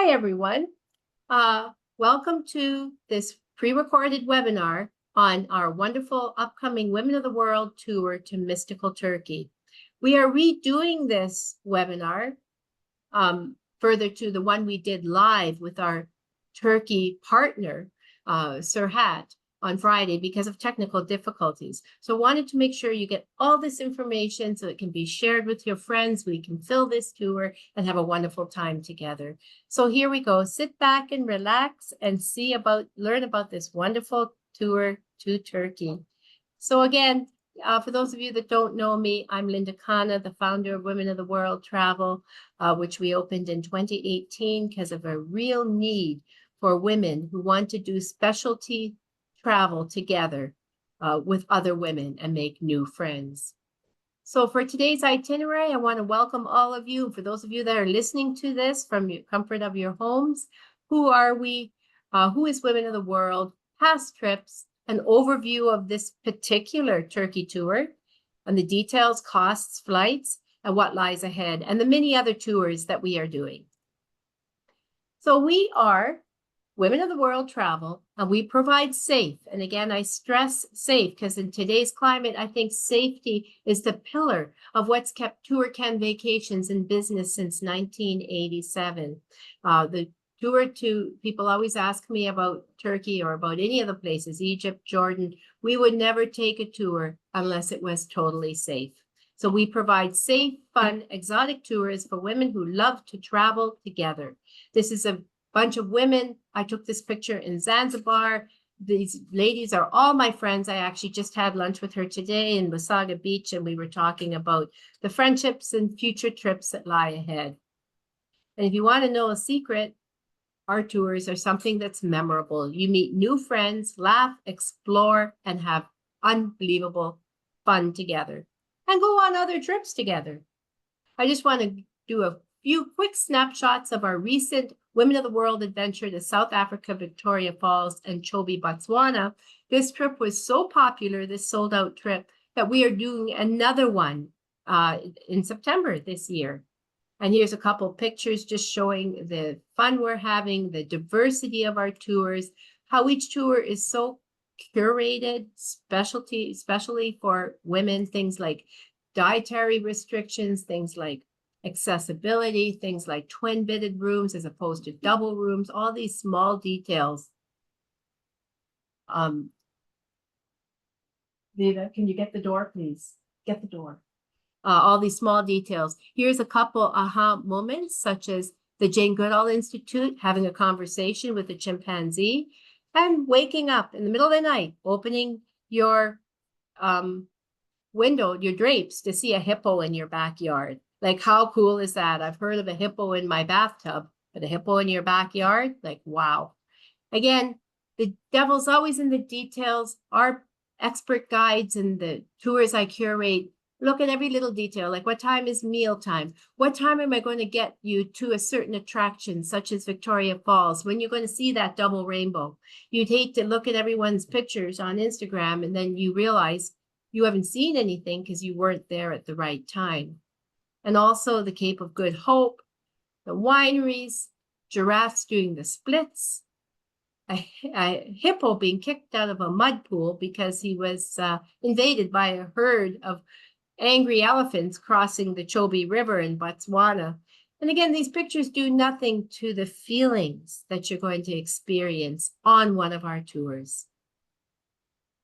Hi, everyone. Welcome to this pre-recorded webinar on our wonderful upcoming Women of the World tour to Mystical Turkey. We are redoing this webinar further to the one we did live with our Turkey partner, Serhat, on Friday because of technical difficulties. So wanted to make sure you get all this information so it can be shared with your friends. We can fill this tour and have a wonderful time together. So here we go. Sit back and relax and learn about this wonderful tour to Turkey. So again, for those of you that don't know me, I'm Linda Khanna, the founder of Women of the World Travel, which we opened in 2018 because of a real need for women who want to do specialty travel together with other women and make new friends. So for today's itinerary, I want to welcome all of you. For those of you that are listening to this from the comfort of your homes, who are we? Who is Women of the World? Past trips, an overview of this particular Turkey tour, and the details, costs, flights, and what lies ahead, and the many other tours that we are doing. So we are Women of the World Travel, and we provide safe. And again, I stress safe because in today's climate, I think safety is the pillar of what's kept TourCan Vacations in business since 1987. The tour to people always ask me about Turkey or about any of the places, Egypt, Jordan. We would never take a tour unless it was totally safe. So we provide safe, fun, exotic tours for women who love to travel together. This is a bunch of women. I took this picture in Zanzibar. These ladies are all my friends. I actually just had lunch with her today in Wasaga Beach, and we were talking about the friendships and future trips that lie ahead. And if you want to know a secret, our tours are something that's memorable. You meet new friends, laugh, explore, and have unbelievable fun together, and go on other trips together. I just want to do a few quick snapshots of our recent Women of the World adventure to South Africa, Victoria Falls, and Chobe, Botswana. This trip was so popular, this sold-out trip, that we are doing another one in September this year. And here's a couple pictures just showing the fun we're having, the diversity of our tours, how each tour is so curated, especially for women, things like dietary restrictions, things like accessibility, things like twin-bedded rooms as opposed to double rooms, all these small details. Viva, can you get the door, please? Get the door. All these small details. Here's a couple aha moments, such as the Jane Goodall Institute having a conversation with a chimpanzee, and waking up in the middle of the night, opening your window, your drapes, to see a hippo in your backyard. Like, how cool is that? I've heard of a hippo in my bathtub, but a hippo in your backyard? Like, wow. Again, the devil's always in the details. Our expert guides and the tours I curate look at every little detail, like what time is mealtime? What time am I going to get you to a certain attraction, such as Victoria Falls, when you're going to see that double rainbow? You'd hate to look at everyone's pictures on Instagram and then you realize you haven't seen anything because you weren't there at the right time. And also the Cape of Good Hope, the wineries, giraffes doing the splits, a hippo being kicked out of a mud pool because he was invaded by a herd of angry elephants crossing the Chobe River in Botswana. And again, these pictures do nothing to the feelings that you're going to experience on one of our tours.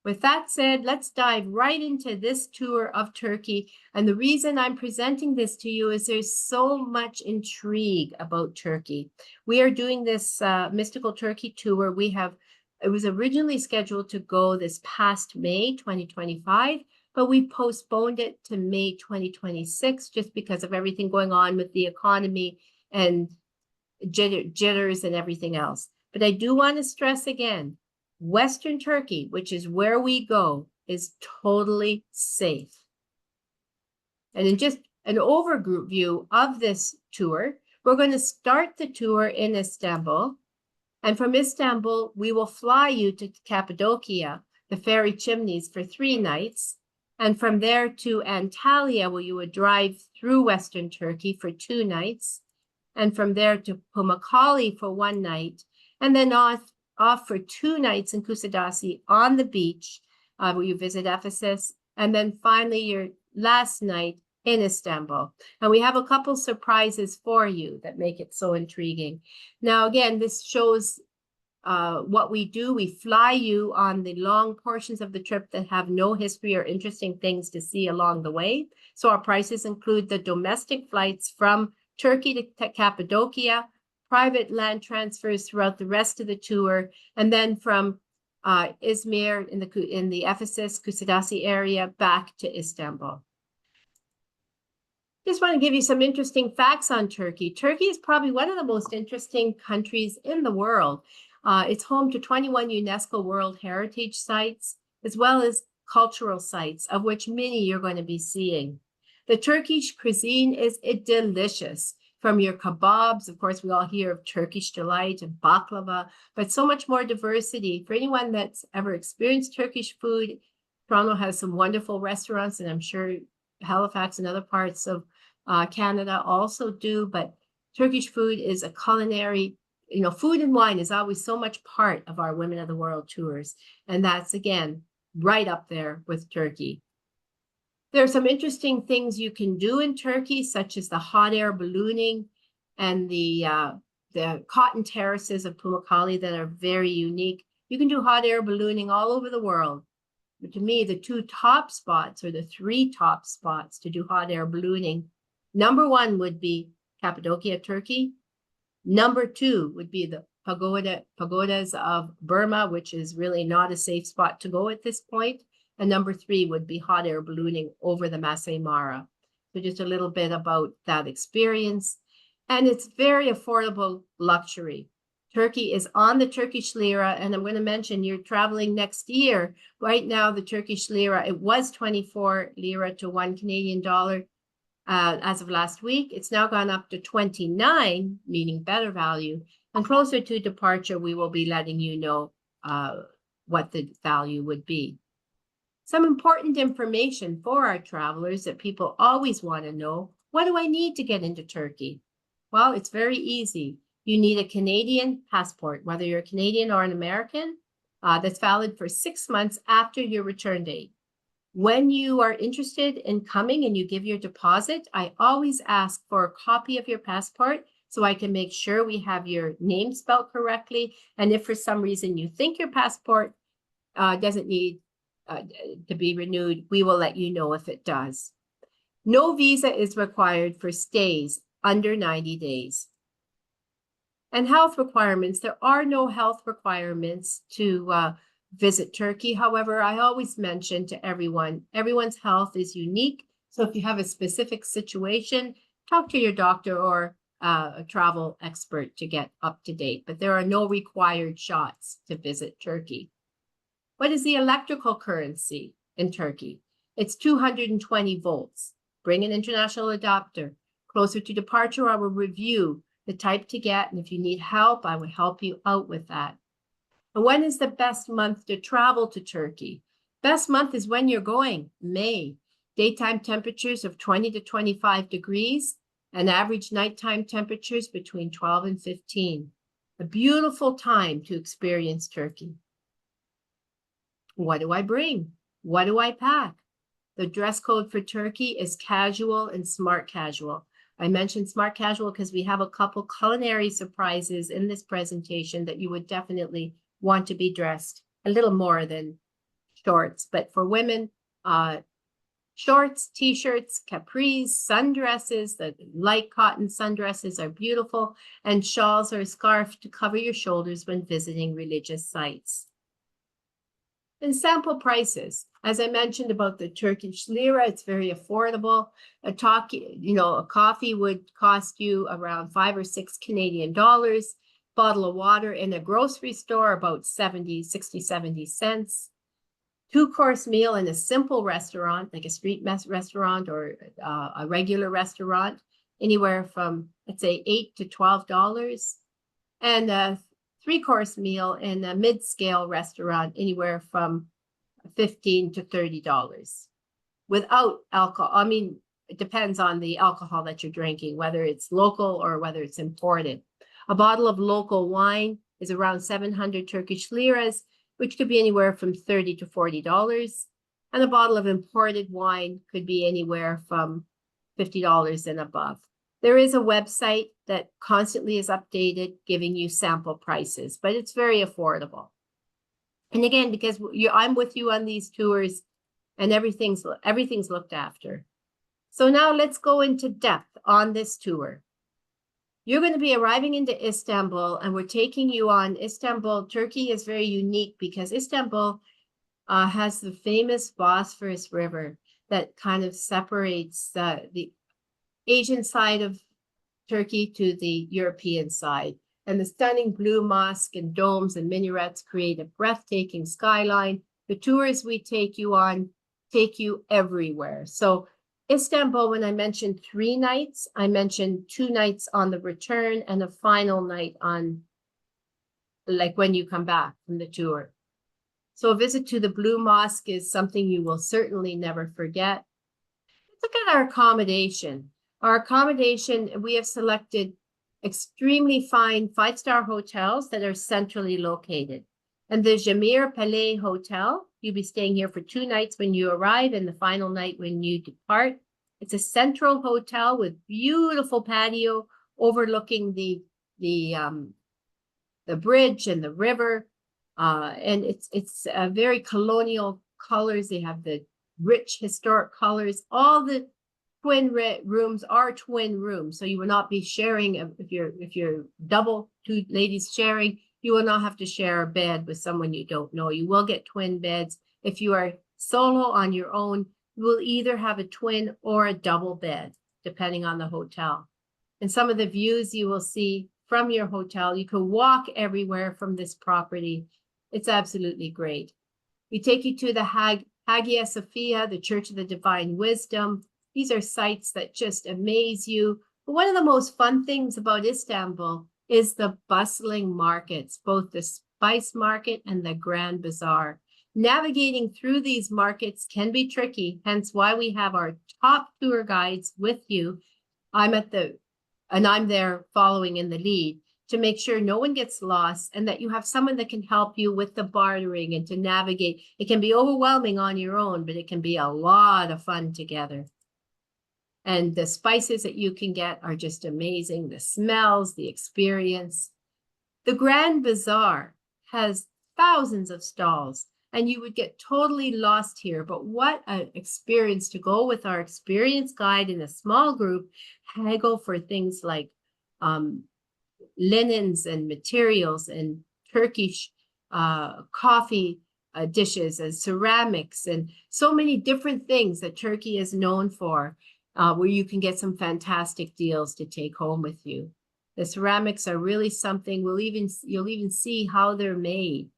With that said, let's dive right into this tour of Turkey. And the reason I'm presenting this to you is there's so much intrigue about Turkey. We are doing this Mystical Turkey tour. It was originally scheduled to go this past May 2025, but we postponed it to May 2026 just because of everything going on with the economy and jitters and everything else. But I do want to stress again, Western Turkey, which is where we go, is totally safe. And in just an overview of this tour, we're going to start the tour in Istanbul. And from Istanbul, we will fly you to Cappadocia, the fairy chimneys, for 3 nights. And from there to Antalya, where you would drive through Western Turkey for 2 nights. and from there to Pumacali for 1 night, and then off for 2 nights in Kusadasi on the beach, where you visit Ephesus, and then finally your last night in Istanbul. And we have a couple surprises for you that make it so intriguing. Now, again, this shows what we do. We fly you on the long portions of the trip that have no history or interesting things to see along the way. So our prices include the domestic flights from Turkey to Cappadocia, private land transfers throughout the rest of the tour, and then from Izmir in the Ephesus, Kusadasi area back to Istanbul. Just want to give you some interesting facts on Turkey. Turkey is probably one of the most interesting countries in the world. It's home to 21 UNESCO World Heritage Sites, as well as cultural sites, of which many you're going to be seeing. The Turkish cuisine is delicious. From your kebabs, of course, we all hear of Turkish delight and baklava, but so much more diversity. For anyone that's ever experienced Turkish food, Toronto has some wonderful restaurants, and I'm sure Halifax and other parts of Canada also do, but Turkish food is a culinary, food and wine is always so much part of our Women of the World tours. And that's, again, right up there with Turkey. There are some interesting things you can do in Turkey, such as the hot air ballooning and the cotton terraces of Pumacali that are very unique. You can do hot air ballooning all over the world. But to me, the 2 top spots, or the 3 top spots to do hot air ballooning, number 1 would be Cappadocia, Turkey. Number 2 would be the pagodas of Burma, which is really not a safe spot to go at this point. And number 3 would be hot air ballooning over the Masai Mara. So just a little bit about that experience. And it's very affordable luxury. Turkey is on the Turkish lira, and I'm going to mention you're traveling next year. Right now, the Turkish lira, it was 24 lira to 1 Canadian dollar as of last week. It's now gone up to 29, meaning better value. And closer to departure, we will be letting you know what the value would be. Some important information for our travelers that people always want to know. What do I need to get into Turkey? Well, it's very easy. You need a Canadian passport, whether you're a Canadian or an American, that's valid for 6 months after your return date. When you are interested in coming and you give your deposit, I always ask for a copy of your passport so I can make sure we have your name spelled correctly. And if for some reason you think your passport doesn't need to be renewed, we will let you know if it does. No visa is required for stays under 90 days. And health requirements, there are no health requirements to visit Turkey. However, I always mention to everyone, everyone's health is unique. So if you have a specific situation, talk to your doctor or a travel expert to get up to date. But there are no required shots to visit Turkey. What is the electrical currency in Turkey? It's 220 volts. Bring an international adapter. Closer to departure, I will review the type to get, and if you need help, I will help you out with that. And when is the best month to travel to Turkey? Best month is when you're going, May. Daytime temperatures of 20 to 25 degrees, and average nighttime temperatures between 12 and 15. A beautiful time to experience Turkey. What do I bring? What do I pack? The dress code for Turkey is casual and smart casual. I mentioned smart casual because we have a couple culinary surprises in this presentation that you would definitely want to be dressed a little more than shorts. But for women, shorts, t-shirts, capris, sundresses, the light cotton sundresses are beautiful, and shawls or a scarf to cover your shoulders when visiting religious sites. And sample prices. As I mentioned about the Turkish lira, it's very affordable. A coffee would cost you around 5 or 6 Canadian dollars. Bottle of water in a grocery store, about 70 cents. 2-course meal in a simple restaurant, like a street restaurant or a regular restaurant, anywhere from, let's say, $8 to $12. And a 3-course meal in a mid-scale restaurant, anywhere from $15 to $30. Without alcohol, it depends on the alcohol that you're drinking, whether it's local or whether it's imported. A bottle of local wine is around 700 Turkish liras, which could be anywhere from $30 to $40. And a bottle of imported wine could be anywhere from $50 and above. There is a website that constantly is updated, giving you sample prices, but it's very affordable. And again, because I'm with you on these tours, and everything's looked after. So now let's go into depth on this tour. You're going to be arriving into Istanbul, and we're taking you on Istanbul. Turkey is very unique because Istanbul has the famous Bosphorus River that kind of separates the Asian side of Turkey to the European side. And the stunning blue mosque and domes and minarets create a breathtaking skyline. The tours we take you on take you everywhere. So Istanbul, when I mentioned 3 nights, I mentioned 2 nights on the return and a final night on, like, when you come back from the tour. So a visit to the Blue Mosque is something you will certainly never forget. Let's look at our accommodation. Our accommodation, we have selected extremely fine 5-star hotels that are centrally located. And the Jamir Palais Hotel, you'll be staying here for 2 nights when you arrive and the final night when you depart. It's a central hotel with beautiful patio overlooking the bridge and the river. And it's very colonial colors. They have the rich historic colors. All the twin rooms are twin rooms, so you will not be sharing. If you're double, 2 ladies sharing, you will not have to share a bed with someone you don't know. You will get twin beds. If you are solo on your own, you will either have a twin or a double bed, depending on the hotel. And some of the views you will see from your hotel, you can walk everywhere from this property. It's absolutely great. We take you to the Hagia Sophia, the Church of the Divine Wisdom. These are sites that just amaze you. But one of the most fun things about Istanbul is the bustling markets, both the spice market and the Grand Bazaar. Navigating through these markets can be tricky, hence why we have our top tour guides with you. I'm there following in the lead to make sure no one gets lost and that you have someone that can help you with the bartering and to navigate. It can be overwhelming on your own, but it can be a lot of fun together. And the spices that you can get are just amazing. The smells, the experience. The Grand Bazaar has thousands of stalls, and you would get totally lost here. But what an experience to go with our experienced guide in a small group, haggle for things like linens and materials and Turkish coffee dishes and ceramics and so many different things that Turkey is known for. Where you can get some fantastic deals to take home with you. The ceramics are really something. You'll even see how they're made.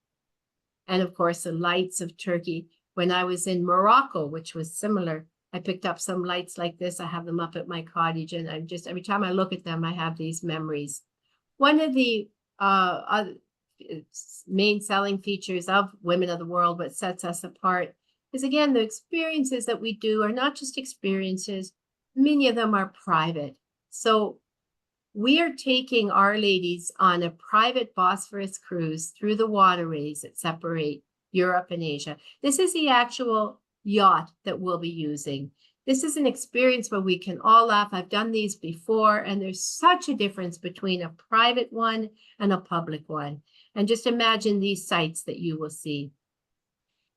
And of course, the lights of Turkey. When I was in Morocco, which was similar, I picked up some lights like this. I have them up at my cottage, and I'm just, every time I look at them, I have these memories. One of the main selling features of Women of the World, what sets us apart, is again, the experiences that we do are not just experiences. Many of them are private. So we are taking our ladies on a private Bosphorus cruise through the waterways that separate Europe and Asia. This is the actual yacht that we'll be using. This is an experience where we can all laugh. I've done these before, and there's such a difference between a private one and a public one. And just imagine these sights that you will see.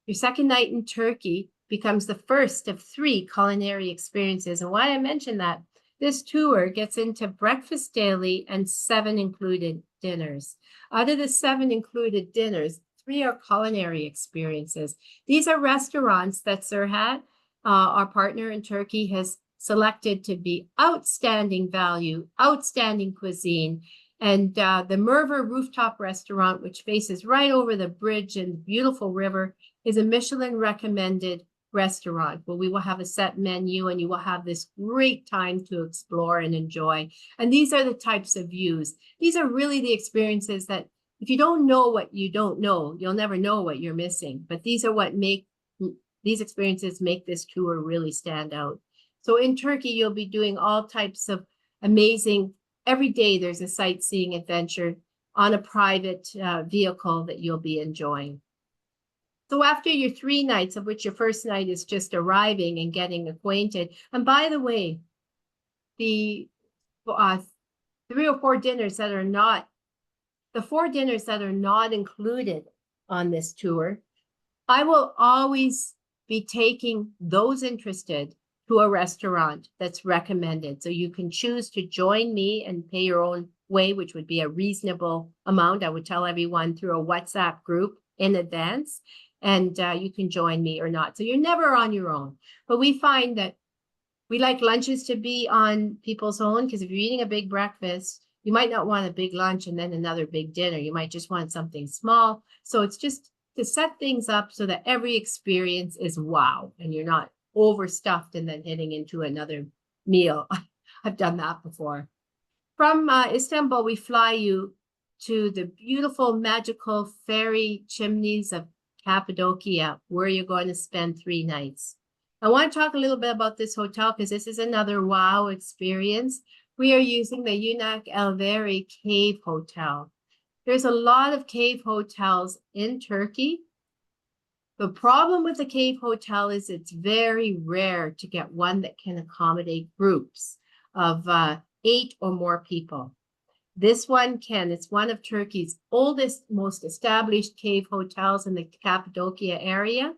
Your second night in Turkey becomes the first of 3 culinary experiences. And why I mention that, this tour gets into breakfast daily and 7 included dinners. Out of the 7 included dinners, 3 are culinary experiences. These are restaurants that Serhat, our partner in Turkey, has selected to be outstanding value, outstanding cuisine. And the Merver Rooftop Restaurant, which faces right over the bridge and the beautiful river, is a Michelin recommended restaurant where we will have a set menu and you will have this great time to explore and enjoy. And these are the types of views. These are really the experiences that if you don't know what you don't know, you'll never know what you're missing. But these are what these experiences make this tour really stand out. So in Turkey, you'll be doing all types of amazing, every day there's a sightseeing adventure on a private vehicle that you'll be enjoying. So after your 3 nights, of which your first night is just arriving and getting acquainted, and by the way, the 3 or 4 dinners that are not, the 4 dinners that are not included on this tour, I will always be taking those interested to a restaurant that's recommended. So you can choose to join me and pay your own way, which would be a reasonable amount. I would tell everyone through a WhatsApp group in advance, and you can join me or not. So you're never on your own. But we find that we like lunches to be on people's own, because if you're eating a big breakfast, you might not want a big lunch and then another big dinner. You might just want something small. So it's just to set things up so that every experience is wow, and you're not overstuffed and then heading into another meal. I've done that before. From Istanbul, we fly you to the beautiful, magical fairy chimneys of Cappadocia, where you're going to spend 3 nights. I want to talk a little bit about this hotel because this is another wow experience. We are using the Yunak Elveri Cave Hotel. There's a lot of cave hotels in Turkey. The problem with the cave hotel is it's very rare to get one that can accommodate groups of 8 or more people. This one can. It's one of Turkey's oldest, most established cave hotels in the Cappadocia area.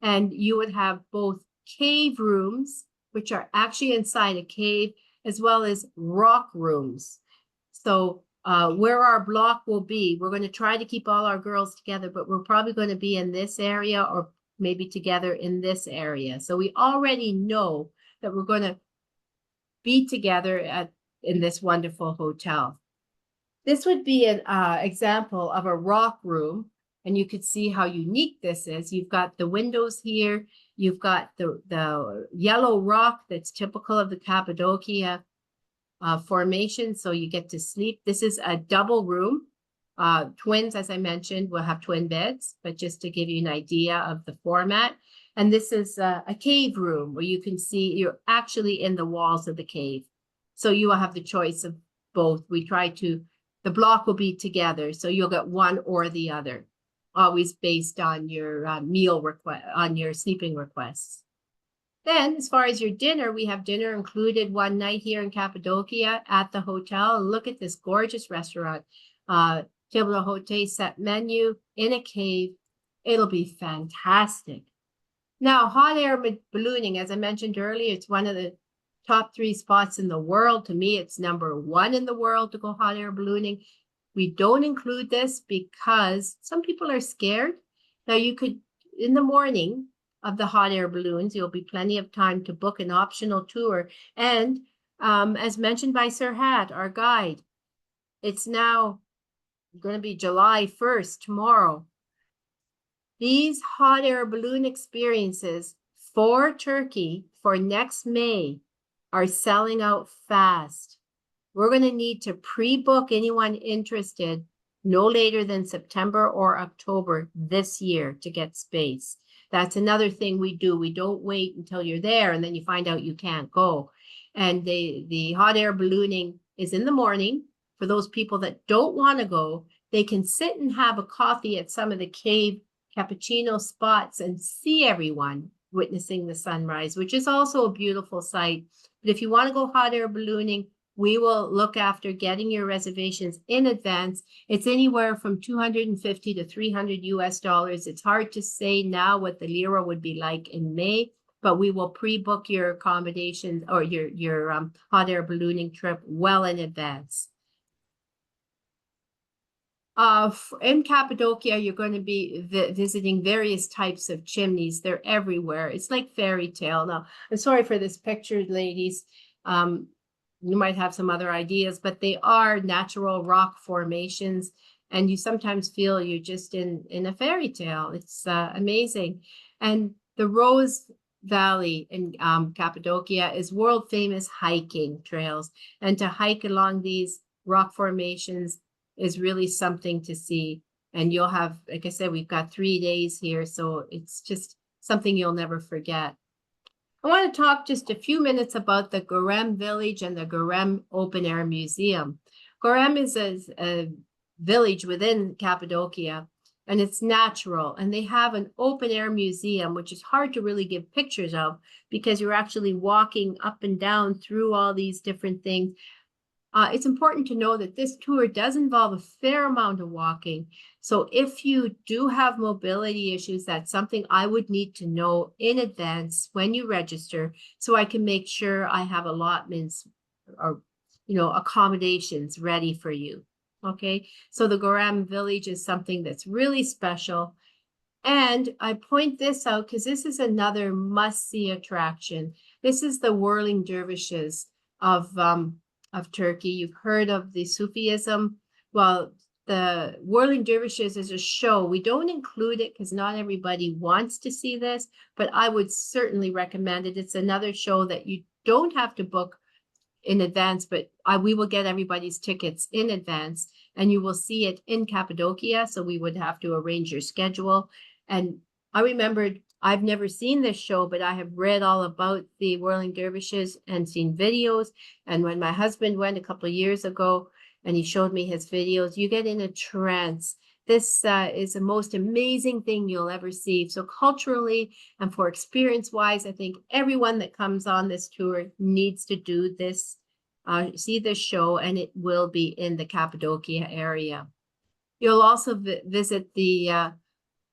And you would have both cave rooms, which are actually inside a cave, as well as rock rooms. So where our block will be, we're going to try to keep all our girls together, but we're probably going to be in this area or maybe together in this area. So we already know that we're going to be together in this wonderful hotel. This would be an example of a rock room, and you could see how unique this is. You've got the windows here. You've got the yellow rock that's typical of the Cappadocia formation, so you get to sleep. This is a double room. Twins, as I mentioned, will have twin beds, but just to give you an idea of the format. And this is a cave room where you can see you're actually in the walls of the cave. So you will have the choice of both. The block will be together, so you'll get one or the other, always based on your meal request, on your sleeping requests. Then, as far as your dinner, we have dinner included one night here in Cappadocia at the hotel. Look at this gorgeous restaurant, table d'hôte set menu in a cave. It'll be fantastic. Now, hot air ballooning, as I mentioned earlier, it's one of the top 3 spots in the world. To me, it's #1 in the world to go hot air ballooning. We don't include this because some people are scared. Now, you could, in the morning of the hot air balloons, you'll be plenty of time to book an optional tour. And as mentioned by Sir Hat, our guide, it's now going to be July 1st, tomorrow. These hot air balloon experiences for Turkey for next May are selling out fast. We're going to need to pre-book anyone interested no later than September or October this year to get space. That's another thing we do. We don't wait until you're there and then you find out you can't go. And the hot air ballooning is in the morning. For those people that don't want to go, they can sit and have a coffee at some of the cave cappuccino spots and see everyone witnessing the sunrise, which is also a beautiful sight. But if you want to go hot air ballooning, we will look after getting your reservations in advance. It's anywhere from $250 to $300 US. It's hard to say now what the lira would be like in May, but we will pre-book your accommodation or your hot air ballooning trip well in advance. In Cappadocia, you're going to be visiting various types of chimneys. They're everywhere. It's like fairy tale. Now, I'm sorry for this picture, ladies. You might have some other ideas, but they are natural rock formations, and you sometimes feel you're just in a fairy tale. It's amazing. And the Rose Valley in Cappadocia is world famous hiking trails, and to hike along these rock formations is really something to see. And you'll have, like I said, we've got 3 days here, so it's just something you'll never forget. I want to talk just a few minutes about the Gorem Village and the Gorem Open Air Museum. Gorem is a village within Cappadocia, and it's natural. And they have an open air museum, which is hard to really give pictures of because you're actually walking up and down through all these different things. It's important to know that this tour does involve a fair amount of walking. So if you do have mobility issues, that's something I would need to know in advance when you register, so I can make sure I have allotments or, accommodations ready for you. Okay, so the Gorem Village is something that's really special. And I point this out because this is another must-see attraction. This is the whirling dervishes of Turkey. You've heard of the Sufism. Well, the whirling dervishes is a show. We don't include it because not everybody wants to see this, but I would certainly recommend it. It's another show that you don't have to book in advance, but we will get everybody's tickets in advance, and you will see it in Cappadocia. So we would have to arrange your schedule. And I remembered, I've never seen this show, but I have read all about the whirling dervishes and seen videos. And when my husband went a couple of years ago and he showed me his videos, you get in a trance. This is the most amazing thing you'll ever see. So culturally and for experience-wise, I think everyone that comes on this tour needs to do this, see this show, and it will be in the Cappadocia area. You'll also visit the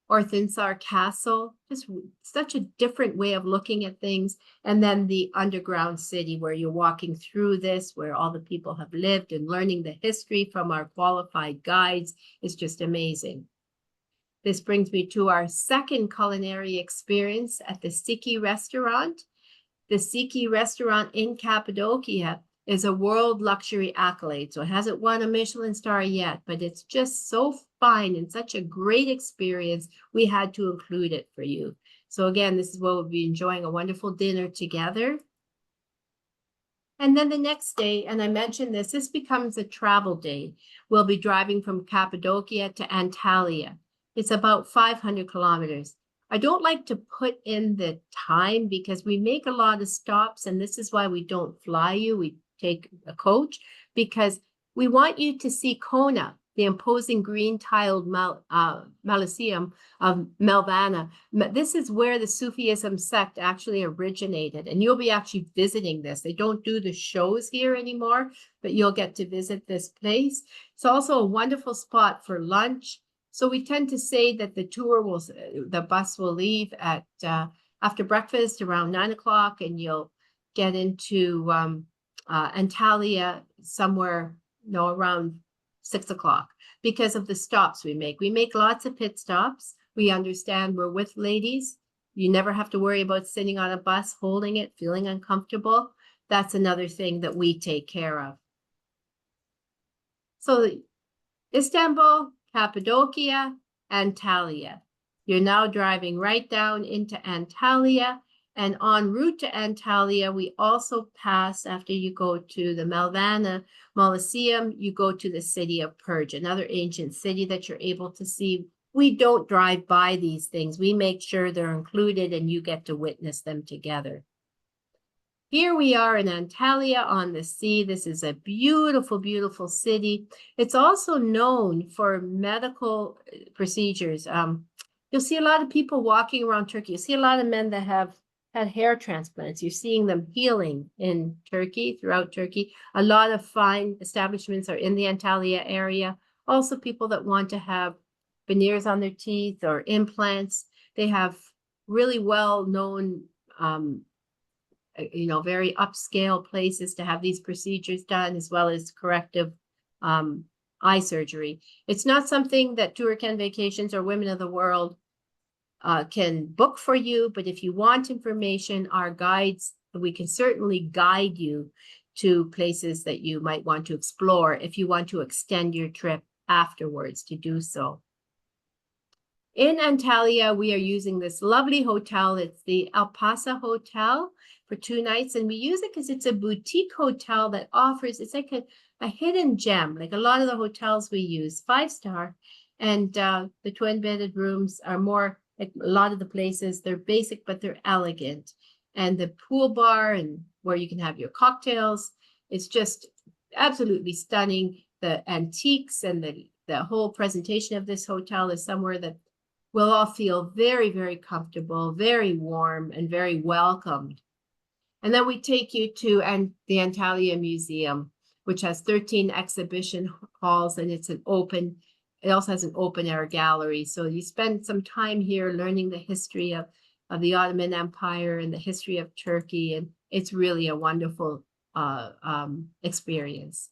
Orthinsar Castle, just such a different way of looking at things. And then the underground city where you're walking through this, where all the people have lived, and learning the history from our qualified guides is just amazing. This brings me to our second culinary experience at the Siki restaurant. The Siki restaurant in Cappadocia is a world luxury accolade. So it hasn't won a Michelin star yet, but it's just so fine and such a great experience. We had to include it for you. So again, this is where we'll be enjoying a wonderful dinner together. And then the next day, and I mentioned this becomes a travel day. We'll be driving from Cappadocia to Antalya. It's about 500 kilometers. I don't like to put in the time because we make a lot of stops, and this is why we don't fly you. We take a coach because we want you to see Kona, the imposing green tiled Mausoleum of Melvana. This is where the Sufism sect actually originated, and you'll be actually visiting this. They don't do the shows here anymore, but you'll get to visit this place. It's also a wonderful spot for lunch. So we tend to say that the bus will leave at after breakfast around 9 o'clock, and you'll get into Antalya somewhere, around 6 o'clock because of the stops we make. We make lots of pit stops. We understand we're with ladies. You never have to worry about sitting on a bus, holding it, feeling uncomfortable. That's another thing that we take care of. So Istanbul, Cappadocia, Antalya. You're now driving right down into Antalya. And en route to Antalya, we also pass, after you go to the Melvana Mausoleum, you go to the city of Perj, another ancient city that you're able to see. We don't drive by these things. We make sure they're included and you get to witness them together. Here we are in Antalya on the sea. This is a beautiful, beautiful city. It's also known for medical procedures. You'll see a lot of people walking around Turkey. You see a lot of men that have had hair transplants. You're seeing them healing in Turkey, throughout Turkey. A lot of fine establishments are in the Antalya area. Also people that want to have veneers on their teeth or implants. They have really well-known very upscale places to have these procedures done, as well as corrective eye surgery. It's not something that Turkan Vacations or Women of the World can book for you, but if you want information, our guides, we can certainly guide you to places that you might want to explore if you want to extend your trip afterwards to do so. In Antalya, we are using this lovely hotel. It's the Alpasa Hotel for 2 nights, and we use it because it's a boutique hotel that offers, it's like a hidden gem, like a lot of the hotels we use, 5-star, and the twin-bedded rooms are more, like a lot of the places, they're basic, but they're elegant. and the pool bar and where you can have your cocktails. It's just absolutely stunning. The antiques and the whole presentation of this hotel is somewhere that we'll all feel very, very comfortable, very warm, and very welcomed. And then we take you to the Antalya Museum, which has 13 exhibition halls, and it also has an open air gallery. So you spend some time here learning the history of the Ottoman Empire and the history of Turkey, and it's really a wonderful experience.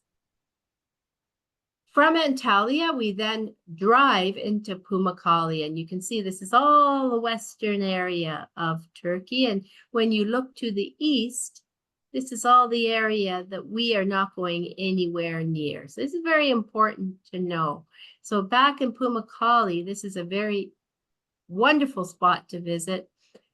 From Antalya, we then drive into Pamukkale, and you can see this is all the western area of Turkey. And when you look to the east, this is all the area that we are not going anywhere near. So this is very important to know. So back in Pamukkale, this is a very wonderful spot to visit.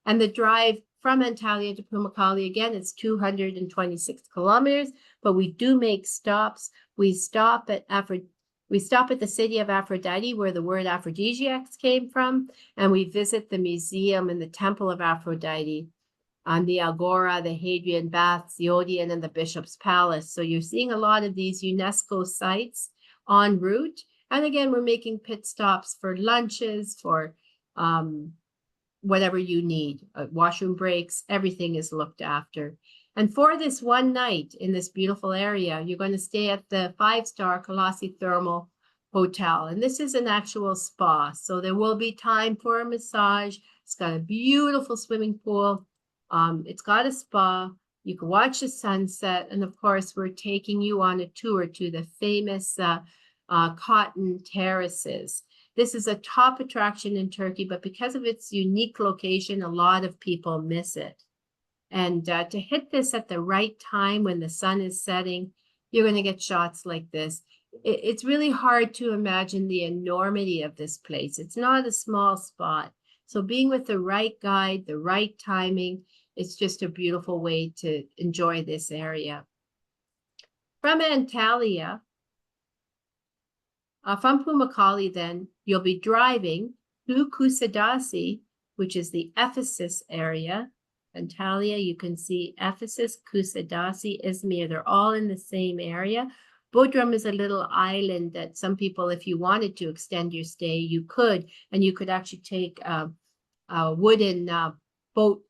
And the drive from Antalya to Pamukkale, again, it's 226 kilometers, but we do make stops. We stop at the city of Aphrodite, where the word aphrodisiacs came from, and we visit the museum and the temple of Aphrodite on the Agora, the Hadrian Baths, the Odeon, and the Bishop's Palace. So you're seeing a lot of these UNESCO sites en route. And again, we're making pit stops for lunches, for whatever you need, washroom breaks, everything is looked after. And for this one night in this beautiful area, you're going to stay at the 5-star Colossi Thermal Hotel. And this is an actual spa. So there will be time for a massage. It's got a beautiful swimming pool. It's got a spa. You can watch the sunset. And of course, we're taking you on a tour to the famous Cotton Terraces. This is a top attraction in Turkey, but because of its unique location, a lot of people miss it. And to hit this at the right time when the sun is setting, you're going to get shots like this. It's really hard to imagine the enormity of this place. It's not a small spot. So being with the right guide, the right timing, it's just a beautiful way to enjoy this area. From Antalya, from Pamukkale, then, you'll be driving to Kusadasi, which is the Ephesus area. Antalya, you can see Ephesus, Kusadasi, Izmir, they're all in the same area. Bodrum is a little island that some people, if you wanted to extend your stay, you could, and you could actually take a wooden boat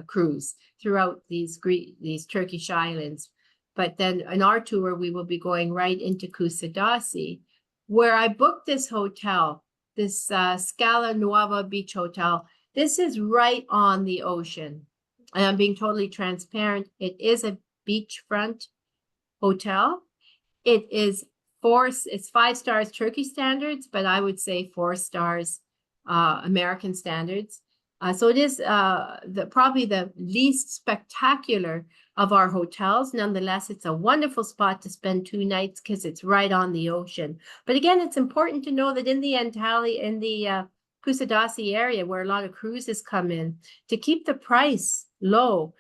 cruise throughout these Turkish islands. But then in our tour, we will be going right into Kusadasi, where I booked this hotel, this Scala Nuova Beach Hotel. This is right on the ocean. And I'm being totally transparent. It is a beachfront hotel. It's 5 stars Turkey standards, but I would say 4 stars American standards. So it is probably the least spectacular of our hotels. Nonetheless, it's a wonderful spot to spend 2 nights because it's right on the ocean. But again, it's important to know that in the Antalya, in the Kusadasi area, where a lot of cruises come in, to keep the price low,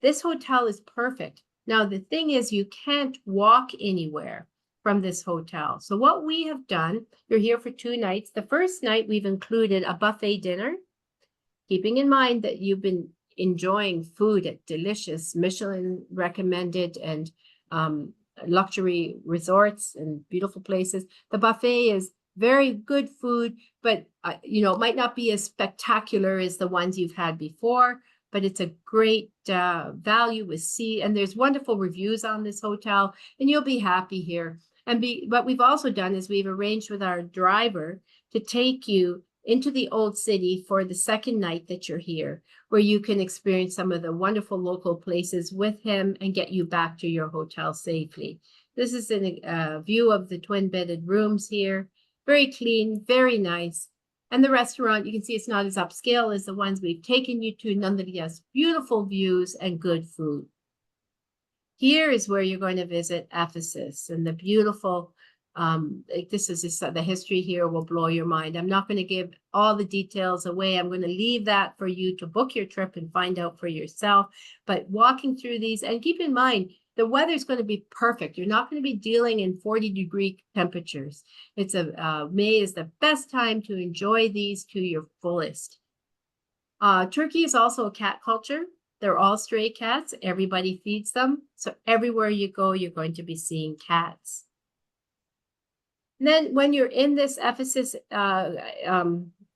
this hotel is perfect. Now, the thing is, you can't walk anywhere from this hotel. So what we have done, you're here for 2 nights. The first night, we've included a buffet dinner, keeping in mind that you've been enjoying food at delicious Michelin recommended and luxury resorts and beautiful places. The buffet is very good food, but it might not be as spectacular as the ones you've had before, but it's a great value with and there's wonderful reviews on this hotel, and you'll be happy here. What we've also done is we've arranged with our driver to take you into the old city for the second night that you're here, where you can experience some of the wonderful local places with him and get you back to your hotel safely. This is a view of the twin-bedded rooms here. Very clean, very nice. And the restaurant, you can see it's not as upscale as the ones we've taken you to. Nonetheless, beautiful views and good food. Here is where you're going to visit Ephesus and the beautiful the history here will blow your mind. I'm not going to give all the details away. I'm going to leave that for you to book your trip and find out for yourself. But walking through these, and keep in mind, the weather is going to be perfect. You're not going to be dealing in 40-degree temperatures. May is the best time to enjoy these to your fullest. Turkey is also a cat culture. They're all stray cats. Everybody feeds them. So everywhere you go, you're going to be seeing cats. And then when you're in this Ephesus,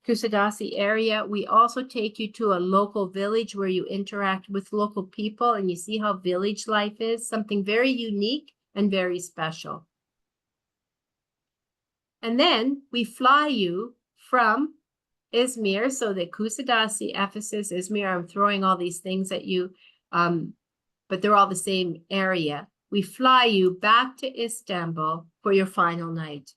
Kusadasi area, we also take you to a local village where you interact with local people and you see how village life is, something very unique and very special. And then we fly you from Izmir, so the Kusadasi, Ephesus, Izmir, I'm throwing all these things at you, but they're all the same area. We fly you back to Istanbul for your final night.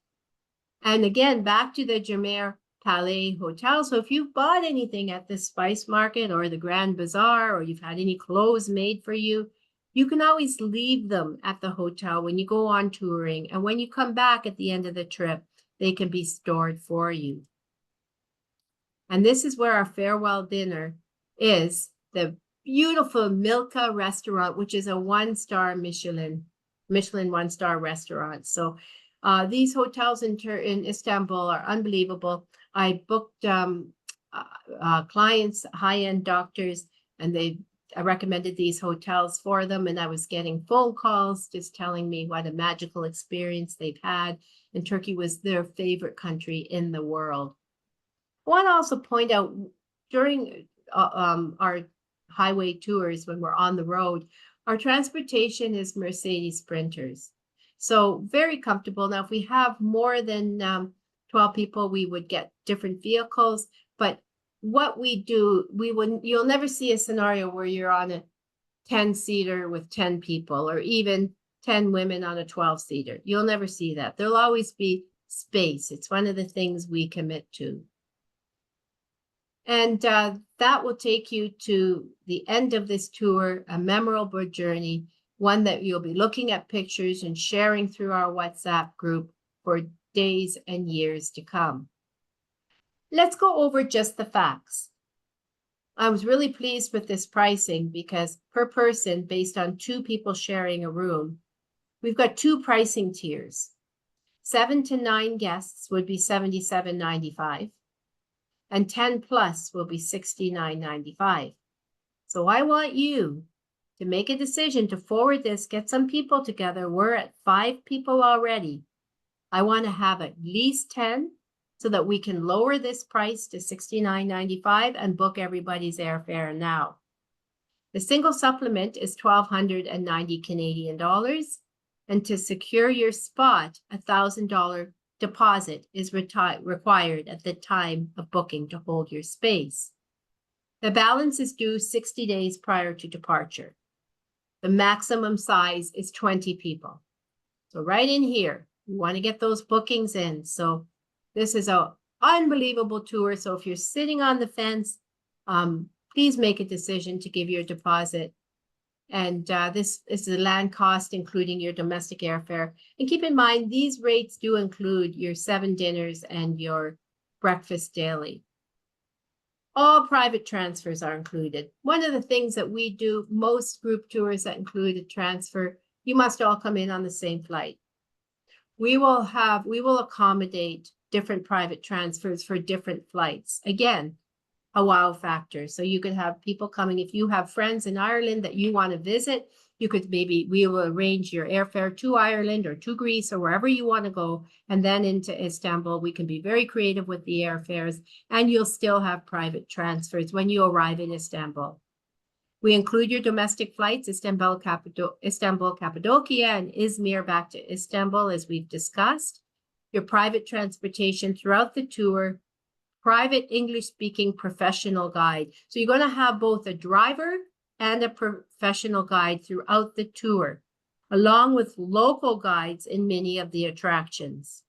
And again, back to the Jumeirah Palais Hotel. So if you've bought anything at the Spice Market or the Grand Bazaar, or you've had any clothes made for you, you can always leave them at the hotel when you go on touring. And when you come back at the end of the trip, they can be stored for you. And this is where our farewell dinner is, the beautiful Milka restaurant, which is a one-star Michelin one-star restaurant. So these hotels in Istanbul are unbelievable. I booked clients, high-end doctors, and I recommended these hotels for them, and I was getting phone calls just telling me what a magical experience they've had, and Turkey was their favorite country in the world. I want to also point out, during our highway tours, when we're on the road, our transportation is Mercedes Sprinters. So very comfortable. Now, if we have more than 12 people, we would get different vehicles. But what we do, you'll never see a scenario where you're on a 10-seater with 10 people, or even 10 women on a 12-seater. You'll never see that. There'll always be space. It's one of the things we commit to. And that will take you to the end of this tour, a memorable journey, one that you'll be looking at pictures and sharing through our WhatsApp group for days and years to come. Let's go over just the facts. I was really pleased with this pricing because per person, based on 2 people sharing a room, we've got 2 pricing tiers. 7 to 9 guests would be $77.95. And 10 plus will be $69.95. So I want you to make a decision to forward this, get some people together. We're at 5 people already. I want to have at least 10 so that we can lower this price to $69.95 and book everybody's airfare now. The single supplement is 1,290 Canadian dollars. And to secure your spot, $1,000 deposit is required at the time of booking to hold your space. The balance is due 60 days prior to departure. The maximum size is 20 people. So right in here, we want to get those bookings in. So this is an unbelievable tour. So if you're sitting on the fence, please make a decision to give your deposit. And this is the land cost, including your domestic airfare. And keep in mind, these rates do include your 7 dinners and your breakfast daily. All private transfers are included. One of the things that we do, most group tours that include a transfer, you must all come in on the same flight. We will accommodate different private transfers for different flights. Again, a wow factor. So you could have people coming. If you have friends in Ireland that you want to visit, we will arrange your airfare to Ireland or to Greece or wherever you want to go, and then into Istanbul. We can be very creative with the airfares, and you'll still have private transfers when you arrive in Istanbul. We include your domestic flights, Istanbul, Cappadocia, and Izmir back to Istanbul, as we've discussed. Your private transportation throughout the tour, private English-speaking professional guide. So you're going to have both a driver and a professional guide throughout the tour, along with local guides in many of the attractions.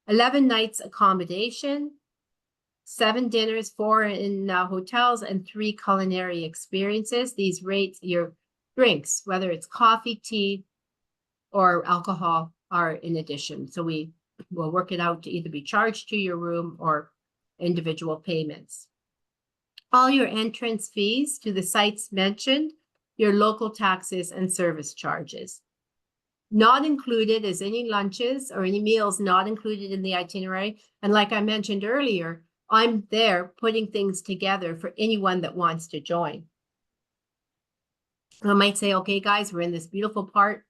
11 nights accommodation, 7 dinners, 4 in hotels, and 3 culinary experiences. These rates, your drinks, whether it's coffee, tea, or alcohol, are in addition. So we will work it out to either be charged to your room or individual payments. All your entrance fees to the sites mentioned, your local taxes and service charges. Not included is any lunches or any meals not included in the itinerary. And like I mentioned earlier, I'm there putting things together for anyone that wants to join. I might say, okay, guys, we're in this beautiful part,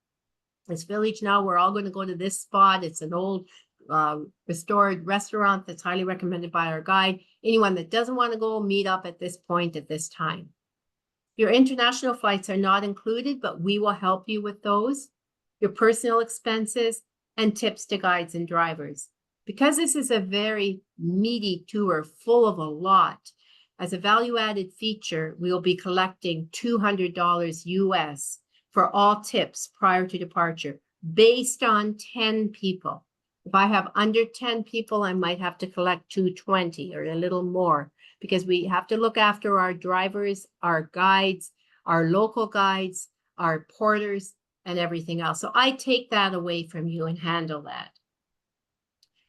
this village now. We're all going to go to this spot. It's an old restored restaurant that's highly recommended by our guide. Anyone that doesn't want to go, meet up at this point at this time. Your international flights are not included, but we will help you with those. Your personal expenses and tips to guides and drivers. Because this is a very meaty tour full of a lot, as a value-added feature, we will be collecting $200 US for all tips prior to departure, based on 10 people. If I have under 10 people, I might have to collect $220 or a little more, because we have to look after our drivers, our guides, our local guides, our porters, and everything else. So I take that away from you and handle that.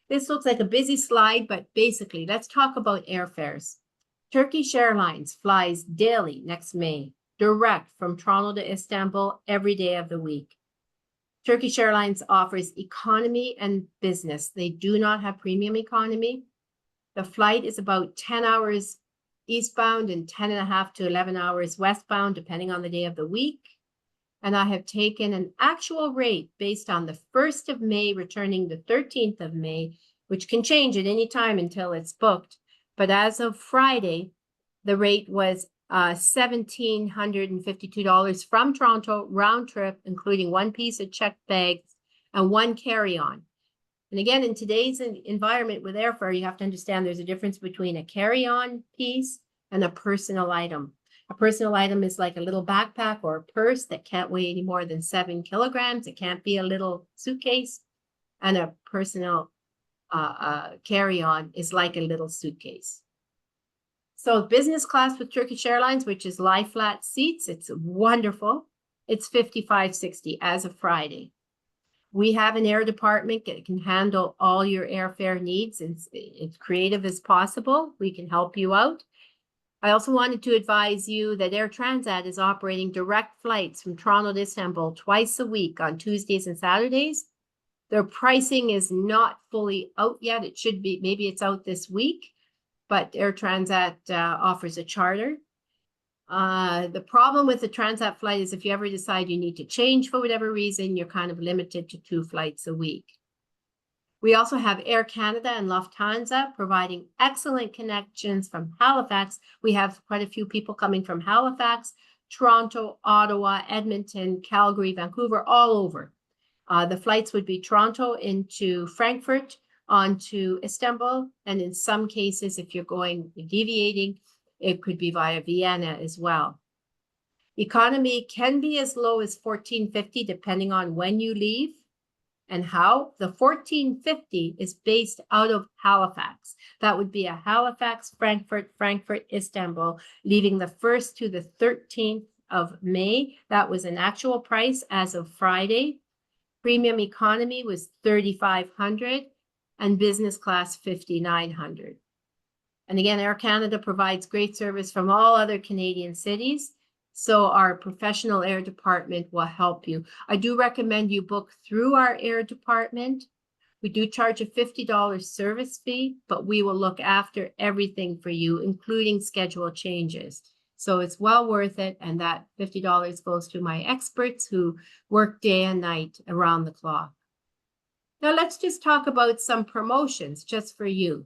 This looks like a busy slide, but basically, let's talk about airfares. Turkish Airlines flies daily next May, direct from Toronto to Istanbul every day of the week. Turkish Airlines offers economy and business. They do not have premium economy. The flight is about 10 hours eastbound and 10.5 to 11 hours westbound, depending on the day of the week. And I have taken an actual rate based on the 1st of May, returning the 13th of May, which can change at any time until it's booked. But as of Friday, the rate was $1,752 from Toronto, round trip, including one piece of checked bags and one carry-on. And again, in today's environment with airfare, you have to understand there's a difference between a carry-on piece and a personal item. A personal item is like a little backpack or a purse that can't weigh any more than 7 kilograms. It can't be a little suitcase. And a personal carry-on is like a little suitcase. So business class with Turkish Airlines, which is lie flat seats, it's wonderful. It's $55.60 as of Friday. We have an air department that can handle all your airfare needs. It's creative as possible. We can help you out. I also wanted to advise you that Air Transat is operating direct flights from Toronto to Istanbul twice a week on Tuesdays and Saturdays. Their pricing is not fully out yet. It should be, maybe it's out this week, but Air Transat offers a charter. The problem with the Transat flight is if you ever decide you need to change for whatever reason, you're kind of limited to 2 flights a week. We also have Air Canada and Lufthansa providing excellent connections from Halifax. We have quite a few people coming from Halifax, Toronto, Ottawa, Edmonton, Calgary, Vancouver, all over. The flights would be Toronto into Frankfurt, onto Istanbul, and in some cases, if you're deviating, it could be via Vienna as well. Economy can be as low as $14.50 depending on when you leave and how. The $14.50 is based out of Halifax. That would be a Halifax, Frankfurt, Istanbul, leaving the 1st to the 13th of May. That was an actual price as of Friday. Premium economy was $3,500 and business class $5,900. And again, Air Canada provides great service from all other Canadian cities. So our professional air department will help you. I do recommend you book through our air department. We do charge a $50 service fee, but we will look after everything for you, including schedule changes. So it's well worth it. And that $50 goes to my experts who work day and night around the clock. Now let's just talk about some promotions just for you.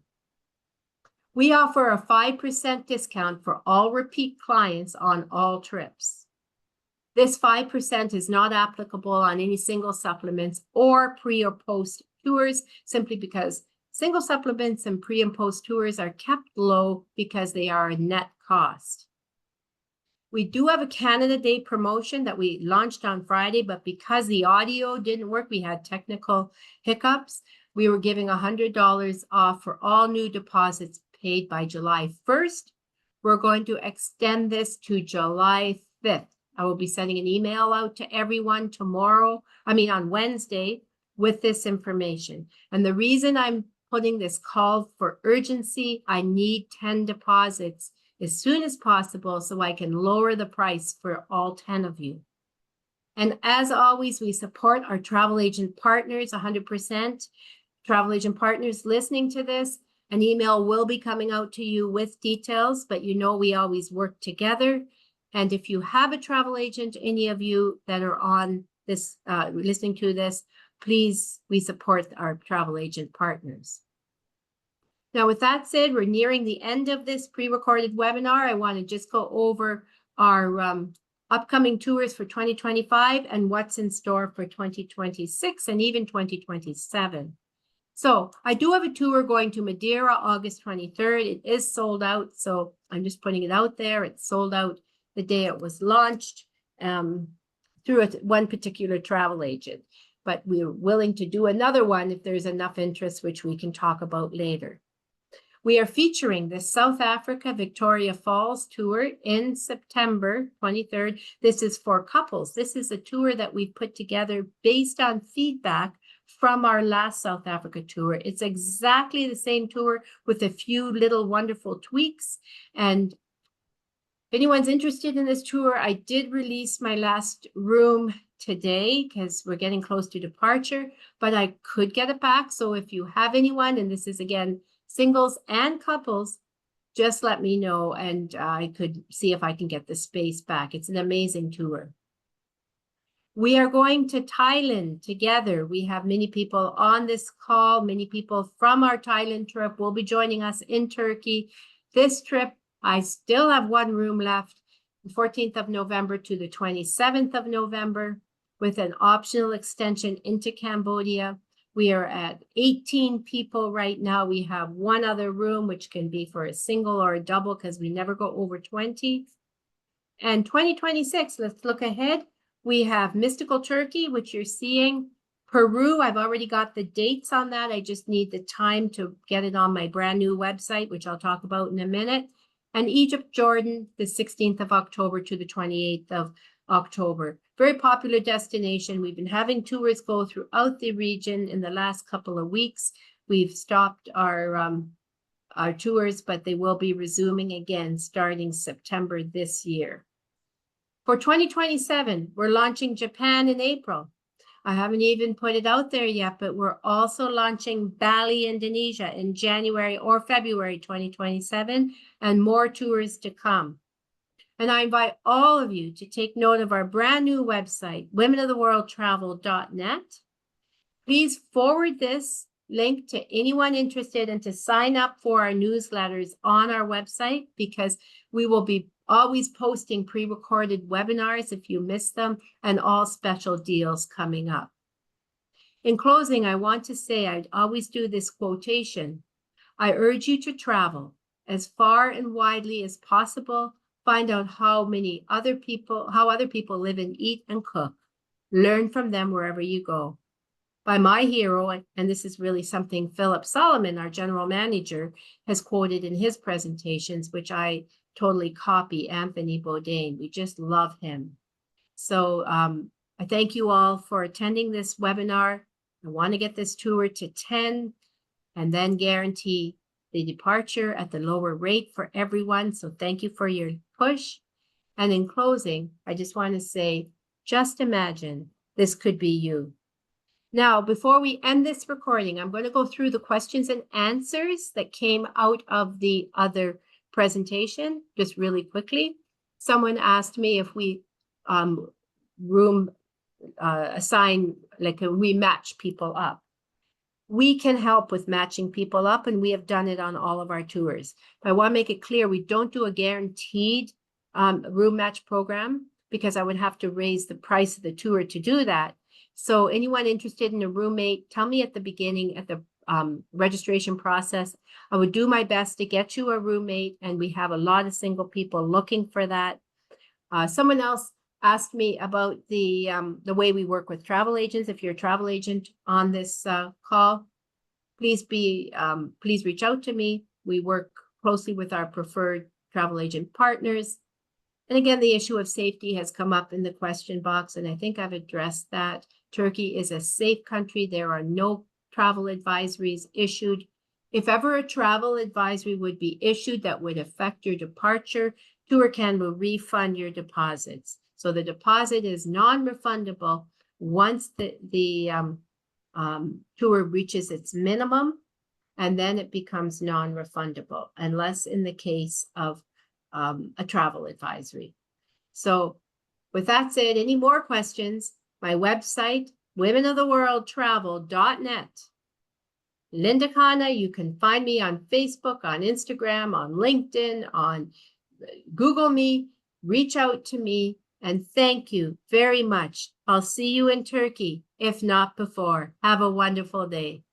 We offer a 5% discount for all repeat clients on all trips. This 5% is not applicable on any single supplements or pre or post tours, simply because single supplements and pre and post tours are kept low because they are a net cost. We do have a Canada Day promotion that we launched on Friday, but because the audio didn't work, we had technical hiccups. We were giving $100 off for all new deposits paid by July 1st. We're going to extend this to July 5th. I will be sending an email out to everyone on Wednesday with this information. And the reason I'm putting this call for urgency, I need 10 deposits as soon as possible so I can lower the price for all 10 of you. And as always, we support our travel agent partners 100%. Travel agent partners listening to this, an email will be coming out to you with details, but you know we always work together. And if you have a travel agent, any of you that are on this, listening to this, please, we support our travel agent partners. Now, with that said, we're nearing the end of this pre-recorded webinar. I want to just go over our upcoming tours for 2025 and what's in store for 2026 and even 2027. So I do have a tour going to Madeira August 23rd. It is sold out, so I'm just putting it out there. It's sold out the day it was launched through one particular travel agent. But we're willing to do another one if there's enough interest, which we can talk about later. We are featuring the South Africa Victoria Falls tour in September 23rd. This is for couples. This is a tour that we put together based on feedback from our last South Africa tour. It's exactly the same tour with a few little wonderful tweaks. And if anyone's interested in this tour, I did release my last room today because we're getting close to departure, but I could get it back. So if you have anyone, and this is again, singles and couples, just let me know and I could see if I can get the space back. It's an amazing tour. We are going to Thailand together. We have many people on this call. Many people from our Thailand trip will be joining us in Turkey. This trip, I still have one room left, the 14th of November to the 27th of November, with an optional extension into Cambodia. We are at 18 people right now. We have one other room, which can be for a single or a double because we never go over 20. And 2026, let's look ahead. We have Mystical Turkey, which you're seeing. Peru, I've already got the dates on that. I just need the time to get it on my brand new website, which I'll talk about in a minute. And Egypt, Jordan, the 16th of October to the 28th of October. Very popular destination. We've been having tours go throughout the region in the last couple of weeks. We've stopped our tours, but they will be resuming again starting September this year. For 2027, we're launching Japan in April. I haven't even put it out there yet, but we're also launching Bali, Indonesia in January or February 2027, and more tours to come. And I invite all of you to take note of our brand new website, womenoftheworldtravel.net. Please forward this link to anyone interested and to sign up for our newsletters on our website, because we will be always posting pre-recorded webinars if you miss them, and all special deals coming up. In closing, I want to say, I'd always do this quotation. I urge you to travel as far and widely as possible. Find out how other people live and eat and cook. Learn from them wherever you go. By my hero, and this is really something Philip Solomon, our general manager, has quoted in his presentations, which I totally copy, Anthony Bourdain. We just love him. So I thank you all for attending this webinar. I want to get this tour to 10 and then guarantee the departure at the lower rate for everyone. So thank you for your push. And in closing, I just want to say, just imagine this could be you. Now, before we end this recording, I'm going to go through the questions and answers that came out of the other presentation, just really quickly. Someone asked me if we assign, like we match people up. We can help with matching people up, and we have done it on all of our tours. But I want to make it clear, we don't do a guaranteed room match program, because I would have to raise the price of the tour to do that. So anyone interested in a roommate, tell me at the beginning, at the registration process. I would do my best to get you a roommate, and we have a lot of single people looking for that. Someone else asked me about the way we work with travel agents. If you're a travel agent on this call, please reach out to me. We work closely with our preferred travel agent partners. And again, the issue of safety has come up in the question box, and I think I've addressed that. Turkey is a safe country. There are no travel advisories issued. If ever a travel advisory would be issued that would affect your departure, TourCan will refund your deposits. So the deposit is non-refundable once the tour reaches its minimum, and then it becomes non-refundable, unless in the case of a travel advisory. So with that said, any more questions, my website, womenoftheworldtravel.net. Linda Khanna, you can find me on Facebook, on Instagram, on LinkedIn, on Google me, reach out to me, and thank you very much. I'll see you in Turkey, if not before. Have a wonderful day.